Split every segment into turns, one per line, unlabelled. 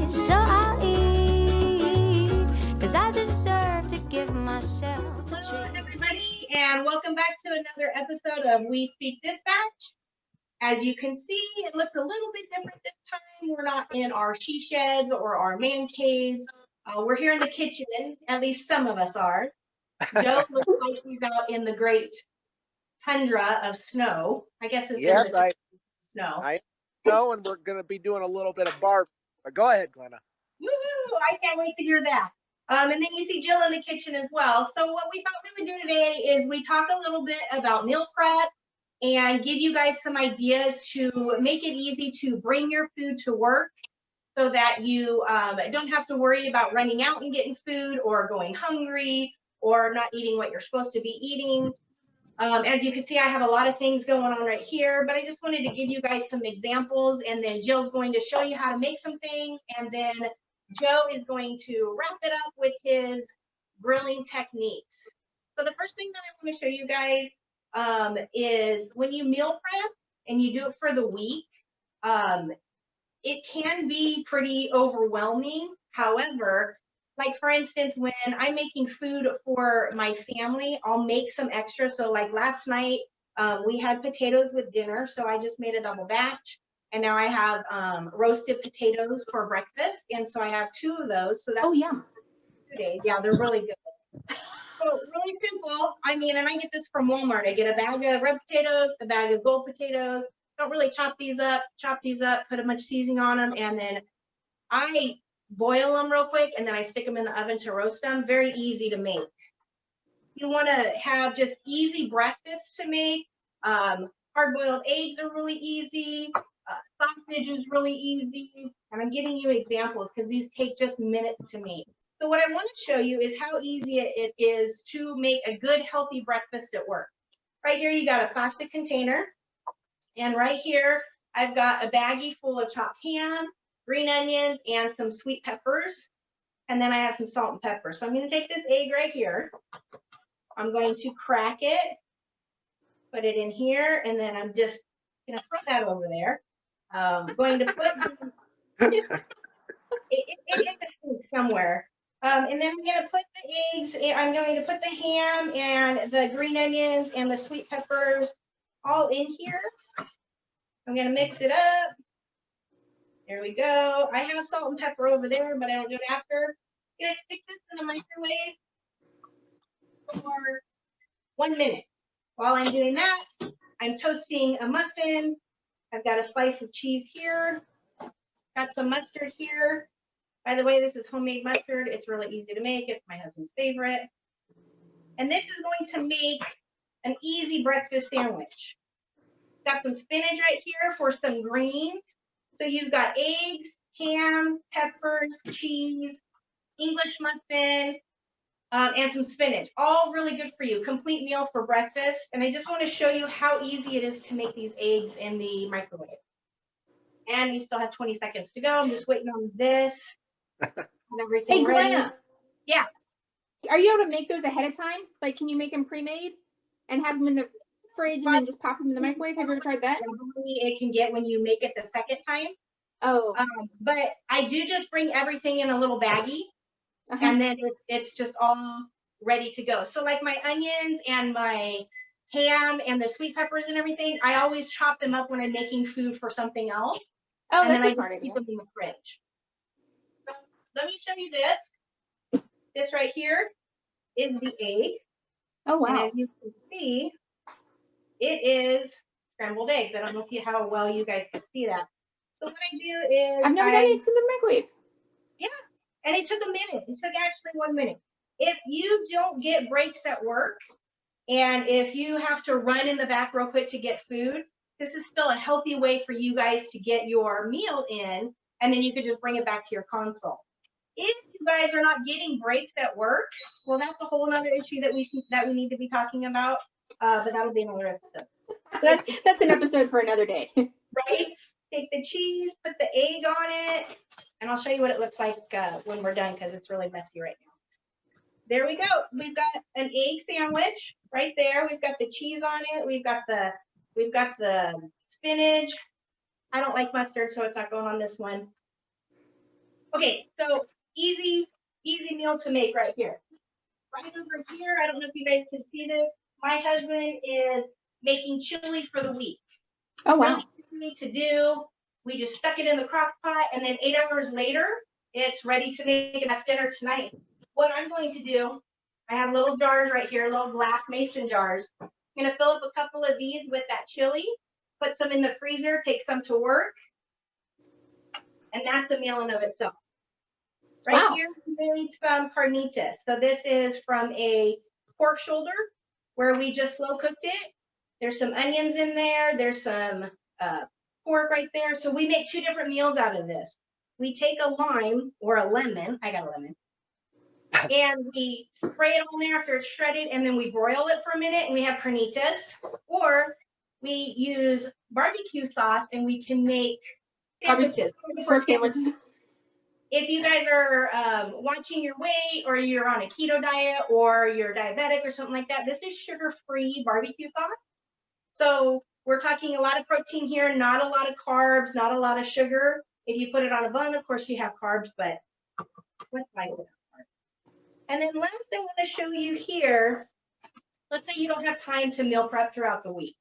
So I'll eat, 'cause I deserve to give myself a treat.
Hello, everybody, and welcome back to another episode of We Speak Dispatch. As you can see, it looks a little bit different this time. We're not in our she sheds or our man caves. We're here in the kitchen, at least some of us are. Joe looks like he's out in the great tundra of snow. I guess it's
Yes,
snow.
I know, and we're going to be doing a little bit of barb. But go ahead, Glenna.
Woo! I can't wait to hear that. And then you see Jill in the kitchen as well. So what we thought we would do today is we talk a little bit about meal prep and give you guys some ideas to make it easy to bring your food to work so that you don't have to worry about running out and getting food or going hungry or not eating what you're supposed to be eating. As you can see, I have a lot of things going on right here, but I just wanted to give you guys some examples, and then Jill's going to show you how to make some things, and then Joe is going to wrap it up with his grilling techniques. So the first thing that I want to show you guys is when you meal prep and you do it for the week, it can be pretty overwhelming. However, like for instance, when I'm making food for my family, I'll make some extra. So like last night, we had potatoes with dinner. So I just made a double batch. And now I have roasted potatoes for breakfast. And so I have 2 of those. So that's 2 days. Yeah, they're really good. So really simple. I mean, and I get this from Walmart. I get a bag of red potatoes, a bag of gold potatoes. Don't really chop these up, put a bunch of seasoning on them. And then I boil them real quick, and then I stick them in the oven to roast them. Very easy to make. You want to have just easy breakfast to make. Hard-boiled eggs are really easy. Sausage is really easy. And I'm giving you examples because these take just minutes to make. So what I want to show you is how easy it is to make a good, healthy breakfast at work. Right here, you got a plastic container. And right here, I've got a baggie full of chopped ham, green onions, and some sweet peppers. And then I have some salt and pepper. So I'm going to take this egg right here. I'm going to crack it, put it in here, and then I'm just going to throw that over there. Going to put it in the sink somewhere. And then I'm going to put the eggs, I'm going to put the ham and the green onions and the sweet peppers all in here. I'm going to mix it up. There we go. I have salt and pepper over there, but I don't do it after. I'm going to stick this in the microwave for 1 minute. While I'm doing that, I'm toasting a muffin. I've got a slice of cheese here. Got some mustard here. By the way, this is homemade mustard. It's really easy to make. It's my husband's favorite. And this is going to make an easy breakfast sandwich. Got some spinach right here for some greens. So you've got eggs, ham, peppers, cheese, English muffin, and some spinach. All really good for you. Complete meal for breakfast. And I just want to show you how easy it is to make these eggs in the microwave. And you still have 20 seconds to go. I'm just waiting on this.
Hey, Glenna.
Yeah.
Are you able to make those ahead of time? Like, can you make them pre-made and have them in the fridge and then just pop them in the microwave? Have you ever tried that?
It can get when you make it the second time.
Oh.
But I do just bring everything in a little baggie, and then it's just all ready to go. So like my onions and my ham and the sweet peppers and everything, I always chop them up when I'm making food for something else.
Oh,
and
that's
then
a smart idea.
Keep them in the fridge. So let me show you this. This right here is the egg.
Oh, wow.
And as you can see, it is scrambled eggs. I don't know how well you guys can see that. So what I do is
I've never done eggs in the microwave.
Yeah, and it took a minute. It took actually 1 minute. If you don't get breaks at work, and if you have to run in the back real quick to get food, this is still a healthy way for you guys to get your meal in, and then you could just bring it back to your console. If you guys are not getting breaks at work, well, that's a whole other issue that we need to be talking about. But that'll be another episode.
That's an episode for another day.
Right? Take the cheese, put the egg on it, and I'll show you what it looks like when we're done because it's really messy right now. There we go. We've got an egg sandwich right there. We've got the cheese on it. We've got the spinach. I don't like mustard, so it's not going on this one. Okay, so easy meal to make right here. Right over here, I don't know if you guys can see this. My husband is making chili for the week.
Oh wow.
Really easy to do. We just stuck it in the crock pot, and then 8 hours later, it's ready to make us dinner tonight. What I'm going to do, I have little jars right here, little glass mason jars. I'm gonna fill up a couple of these with that chili, put some in the freezer, take some to work, and that's a meal in of itself. Right
Wow.
here, we made some carnitas. So this is from a pork shoulder where we just slow cooked it. There's some onions in there. There's some pork right there. So we make 2 different meals out of this. We take a lime or a lemon. I got a lemon. And we spray it on there after it's shredded, and then we broil it for a minute, and we have carnitas. Or we use barbecue sauce, and we can make sandwiches.
Pork sandwiches.
If you guys are watching your weight, or you're on a keto diet, or you're diabetic or something like that, this is sugar-free barbecue sauce. So we're talking a lot of protein here, not a lot of carbs, not a lot of sugar. If you put it on a bun, of course you have carbs, but what's my part? And then last I want to show you here, let's say you don't have time to meal prep throughout the week.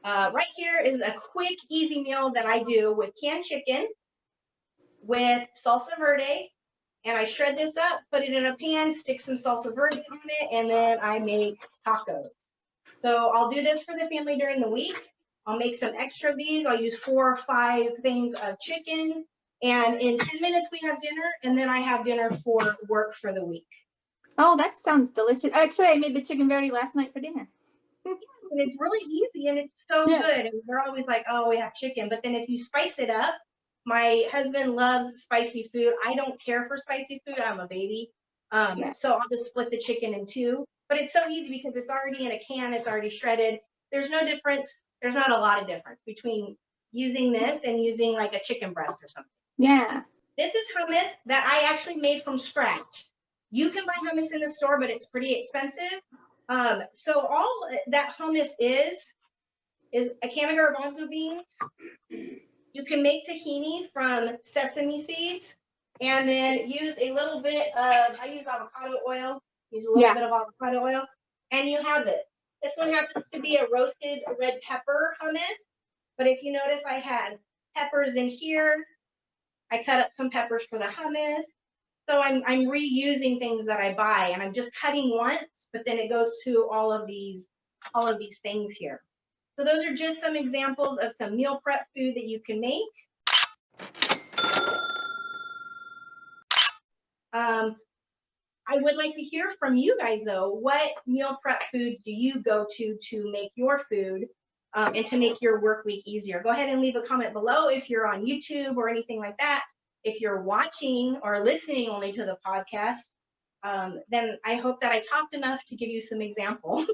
Right here is a quick, easy meal that I do with canned chicken, with salsa verde, and I shred this up, put it in a pan, stick some salsa verde on it, and then I make tacos. So I'll do this for the family during the week. I'll make some extra of these. I'll use 4 or 5 things of chicken, and in 10 minutes we have dinner, and then I have dinner for work for the week.
Oh, that sounds delicious. Actually, I made the chicken verde last night for dinner.
And it's really easy, and it's so good. And they're always like, oh, we have chicken. But then if you spice it up, my husband loves spicy food. I don't care for spicy food. I'm a baby. So I'll just split the chicken in 2. But it's so easy because it's already in a can. It's already shredded. There's no difference. There's not a lot of difference between using this and using like a chicken breast or something.
Yeah.
This is hummus that I actually made from scratch. You can buy hummus in the store, but it's pretty expensive. So all that hummus is a can of garbanzo beans. You can make tahini from sesame seeds, and then use a little bit of, I use avocado oil, use a little bit of avocado oil, and you have it. This one happens to be a roasted red pepper hummus, but if you notice, I had peppers in here. I cut up some peppers for the hummus. So I'm reusing things that I buy, and I'm just cutting once, but then it goes to all of these things here. So those are just some examples of some meal prep food that you can make. I would like to hear from you guys though. What meal prep foods do you go to make your food and to make your work week easier? Go ahead and leave a comment below if you're on YouTube or anything like that. If you're watching or listening only to the podcast, then I hope that I talked enough to give you some examples.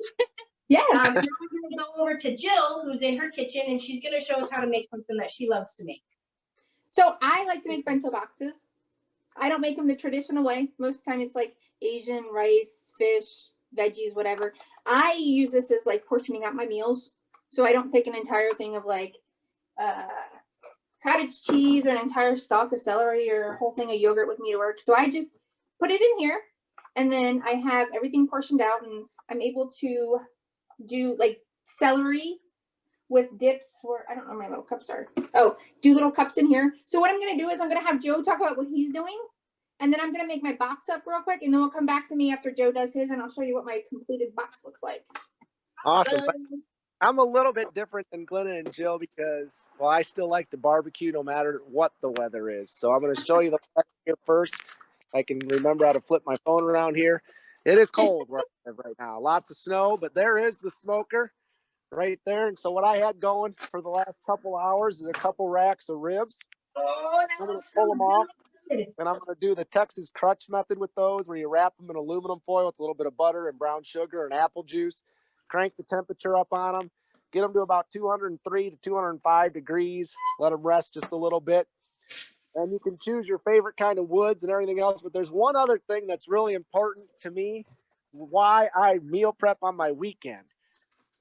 Yes.
Now we're going to go over to Jill, who's in her kitchen, and she's going to show us how to make something that she loves to make.
So I like to make bento boxes. I don't make them the traditional way. Most of the time it's like Asian, rice, fish, veggies, whatever. I use this as like portioning out my meals. So I don't take an entire thing of like cottage cheese or an entire stalk of celery or a whole thing of yogurt with me to work. So I just put it in here, and then I have everything portioned out, and I'm able to do like celery with dips, or I don't know where my little cups are. Oh, do little cups in here. So what I'm going to do is I'm going to have Joe talk about what he's doing, and then I'm going to make my box up real quick, and then we'll come back to me after Joe does his, and I'll show you what my completed box looks like.
Awesome. I'm a little bit different than Glenna and Jill because, well, I still like to barbecue no matter what the weather is. So I'm going to show you the weather here first. I can remember how to flip my phone around here. It is cold right now. Lots of snow, but there is the smoker right there. And so what I had going for the last couple hours is a couple racks of ribs.
Oh,
I'm going to pull them off, and I'm going to do the Texas crutch method with those, where you wrap them in aluminum foil with a little bit of butter and brown sugar and apple juice. Crank the temperature up on them, get them to about 203 to 205 degrees, let them rest just a little bit. And you can choose your favorite kind of woods and everything else. But there's one other thing that's really important to me, why I meal prep on my weekend,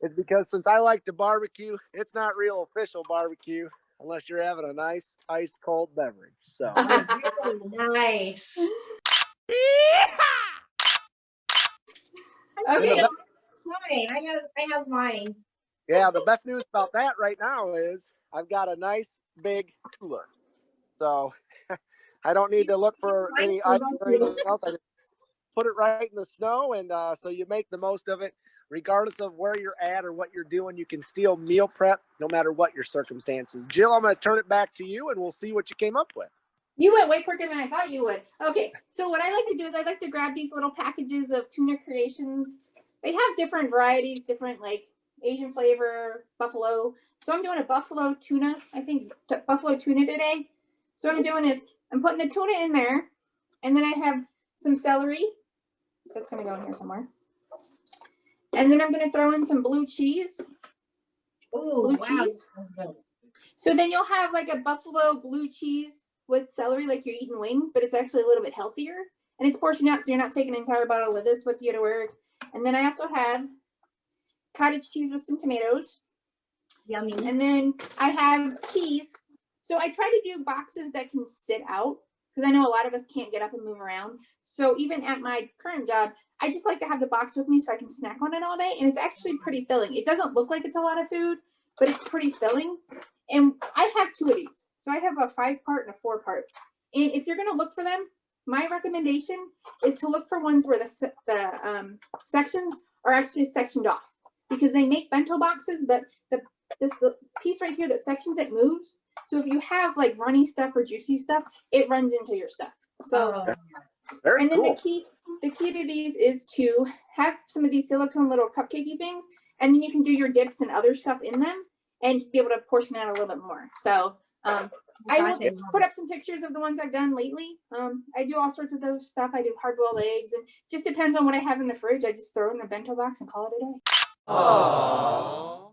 is because since I like to barbecue, it's not real official barbecue. unless you're having a nice ice cold beverage. So
Really nice.
Okay.
Mine. I have mine.
yeah, the best news about that right now is I've got a nice big cooler. So I don't need to look for any ice or anything else. I just put it right in the snow, and so you make the most of it. Regardless of where you're at or what you're doing, you can still meal prep no matter what your circumstances. Jill, I'm going to turn it back to you, and we'll see what you came up with.
You went way quicker than I thought you would. Okay, so what I like to do is I like to grab these little packages of tuna creations. They have different varieties, different like Asian flavor, buffalo. So I'm doing a buffalo tuna, I think buffalo tuna today. So what I'm doing is I'm putting the tuna in there, and then I have some celery. That's going to go in here somewhere. And then I'm going to throw in some blue cheese.
Oh, wow.
Cheese. So then you'll have like a buffalo blue cheese with celery, like you're eating wings, but it's actually a little bit healthier. And it's portioned out, so you're not taking an entire bottle of this with you to work. And then I also have cottage cheese with some tomatoes.
Yummy.
And then I have cheese. So I try to do boxes that can sit out, because I know a lot of us can't get up and move around. So even at my current job, I just like to have the box with me so I can snack on it all day. And it's actually pretty filling. It doesn't look like it's a lot of food, but it's pretty filling. And I have 2 of these. So I have a 5-part and a 4-part. And if you're going to look for them, my recommendation is to look for ones where the sections are actually sectioned off, because they make bento boxes, but this piece right here that sections it moves. So if you have like runny stuff or juicy stuff, it runs into your stuff. So
Very
and then
cool.
the key to these is to have some of these silicone little cupcakey things, and then you can do your dips and other stuff in them and just be able to portion out a little bit more. So I will put up some pictures of the ones I've done lately. I do all sorts of those stuff. I do hard-boiled eggs, and just depends on what I have in the fridge. I just throw it in a bento box and call it a day.
Aww.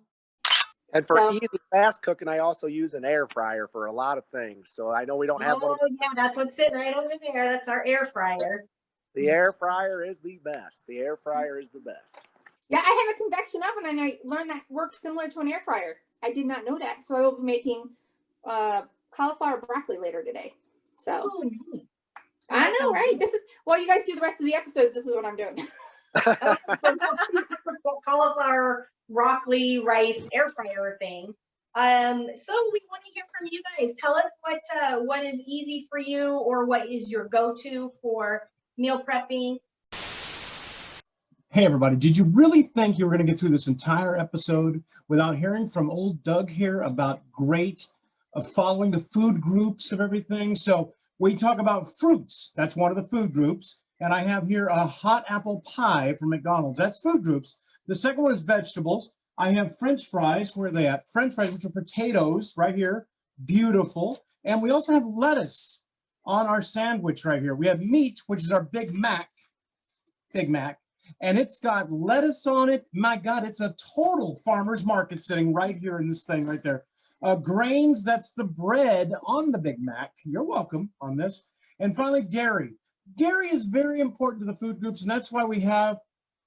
And for easy, fast cooking, I also use an air fryer for a lot of things. So I know we don't have one.
Oh, yeah, that's what's sitting right over there. That's our air fryer.
The air fryer is the best. The air fryer is the best.
Yeah, I have a convection oven, and I learned that works similar to an air fryer. I did not know that. So I will be making cauliflower broccoli later today. So I know, right? This is while you guys do the rest of the episodes, this is what I'm doing.
Cauliflower, broccoli, rice, air fryer thing. So we want to hear from you guys. Tell us what is easy for you, or what is your go-to for meal prepping.
Hey everybody, did you really think you were going to get through this entire episode without hearing from old Doug here about following the food groups of everything? So we talk about fruits. That's one of the food groups. And I have here a hot apple pie from McDonald's. That's food groups. The second one is vegetables. I have French fries. Where are they at? French fries, which are potatoes right here. Beautiful. And we also have lettuce on our sandwich right here. We have meat, which is our Big Mac. And it's got lettuce on it. My God, it's a total farmer's market sitting right here in this thing right there. Grains, that's the bread on the Big Mac. You're welcome on this. And finally, dairy. Dairy is very important to the food groups, and that's why we have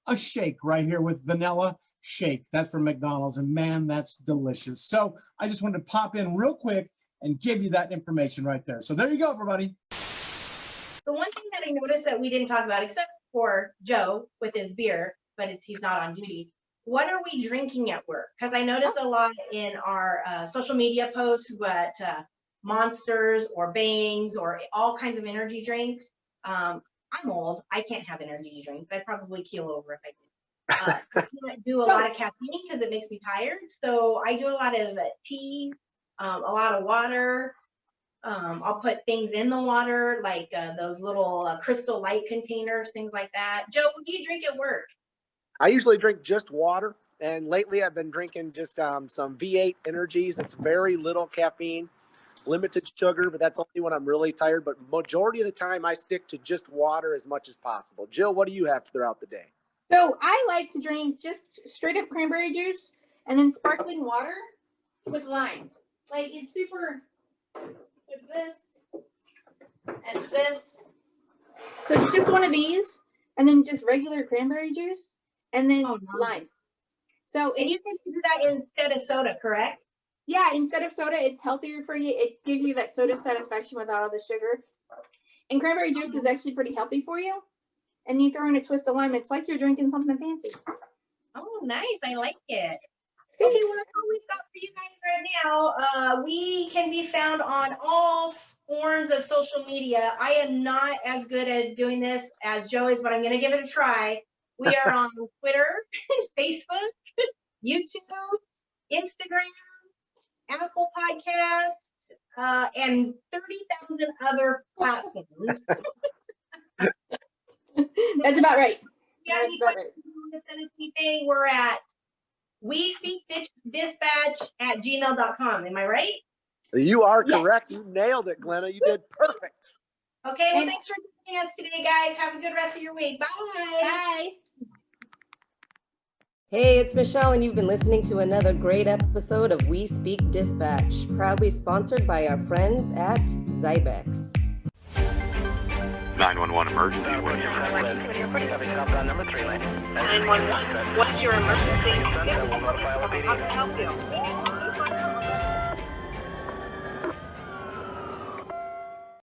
a shake right here with vanilla shake. That's from McDonald's, and man, that's delicious. So I just wanted to pop in real quick and give you that information right there. So there you go, everybody.
The one thing that I noticed that we didn't talk about, except for Joe with his beer, but he's not on duty. What are we drinking at work? Because I noticed a lot in our social media posts, but Monsters or Bangs or all kinds of energy drinks. I'm old. I can't have energy drinks. I'd probably keel over if I did. I can't do a lot of caffeine because it makes me tired. So I do a lot of tea, a lot of water. I'll put things in the water, like those little Crystal Light containers, things like that. Joe, what do you drink at work?
I usually drink just water. And lately I've been drinking just some V8 energies. It's very little caffeine, limited sugar, but that's only when I'm really tired. But majority of the time I stick to just water as much as possible. Jill, what do you have throughout the day?
So I like to drink just straight up cranberry juice and then sparkling water with lime. Like it's super, it's this, it's this. So it's just one of these and then just regular cranberry juice and then lime. So
and you can do that instead of soda, correct?
Yeah, instead of soda, it's healthier for you. It gives you that soda satisfaction without all the sugar. And cranberry juice is actually pretty healthy for you. And you throw in a twist of lime, it's like you're drinking something fancy.
Oh, nice. I like it. Okay, well, that's all we've got for you guys right now. We can be found on all forms of social media. I am not as good at doing this as Joe is, but I'm going to give it a try. We are on Twitter, Facebook, YouTube, Instagram, Apple Podcasts, and 30,000 other platforms.
That's about right.
Yeah,
That's about right.
anything, we're at wespeakdispatch@gmail.com. Am I right?
You are
Yes.
correct. You nailed it, Glenna. You did perfect.
Okay, well,
And-
thanks for joining us today, guys. Have a good rest of your week. Bye.
Bye.
Hey, it's Michelle, and you've been listening to another great episode of We Speak Dispatch, proudly sponsored by our friends at Zybex.
911 emergency.
911. What's your emergency? How can I help you?